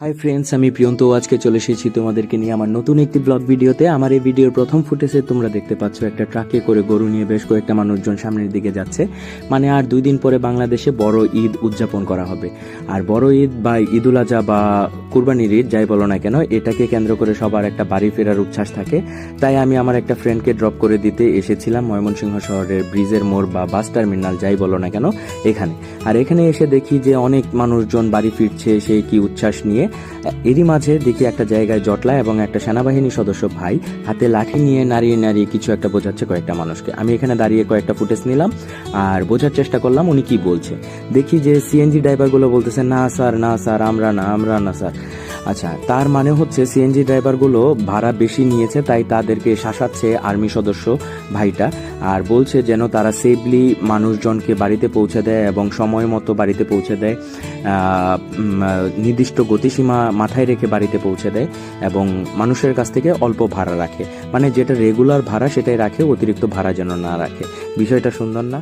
Hi friends, আমি প্রিয়ন্ত। আজকে চলে এসেছি তোমাদেরকে নিয়ে আমার নতুন একটি ব্লগ ভিডিওতে। আমার এই ভিডিওর প্রথম ফুটেজে তোমরা দেখতে পাচ্ছ একটা ট্রাকে করে গরু নিয়ে বেশ কয়েকটা মানুষজন সামনের দিকে যাচ্ছে। মানে আর 2 দিন পরে বাংলাদেশে বড় ঈদ উদযাপন করা হবে। আর বড় ঈদ বা ঈদুল আজহা বা কুরবানির ঈদ যাই বলো না কেন, এটাকে কেন্দ্র করে সবার একটা বাড়ি ফেরার উচ্ছ্বাস থাকে। তাই আমি আমার একটা ফ্রেন্ডকে ড্রপ করে দিতে এসেছিলাম ময়মনসিংহ শহরের ব্রিজের মোড় বা বাস টার্মিনাল যাই বলো না কেন এখানে। আর এখানে এসে দেখি যে অনেক মানুষজন বাড়ি ফিরছে, সেই কি উচ্ছ্বাস নিয়ে। এরই মাঝে দেখি একটা জায়গায় জটলা এবং একটা সেনাবাহিনী সদস্য ভাই হাতে লাঠি নিয়ে নাড়িয়ে নাড়িয়ে কিছু একটা বোঝাচ্ছে কয়েকটা মানুষকে। আমি এখানে দাঁড়িয়ে কয়েকটা ফুটেজ নিলাম আর বোঝার চেষ্টা করলাম উনি কি বলছে। দেখি যে সিএনজি ড্রাইভারগুলো বলতেছে, না স্যার, আমরা না স্যার। আচ্ছা, তার মানে হচ্ছে সিএনজি ড্রাইভারগুলো ভাড়া বেশি নিয়েছে, তাই তাদেরকে শাসাচ্ছে আর্মি সদস্য ভাইটা। আর বলছে যেন তারা সেফলি মানুষজনকে বাড়িতে পৌঁছে দেয় এবং সময় মতো বাড়িতে পৌঁছে দেয়, নির্দিষ্ট গতিসীমা মাথায় রেখে বাড়িতে পৌঁছে দেয় এবং মানুষের কাছ থেকে অল্প ভাড়া রাখে। মানে যেটা রেগুলার ভাড়া সেটাই রাখে, অতিরিক্ত ভাড়া যেন না রাখে। বিষয়টা সুন্দর না?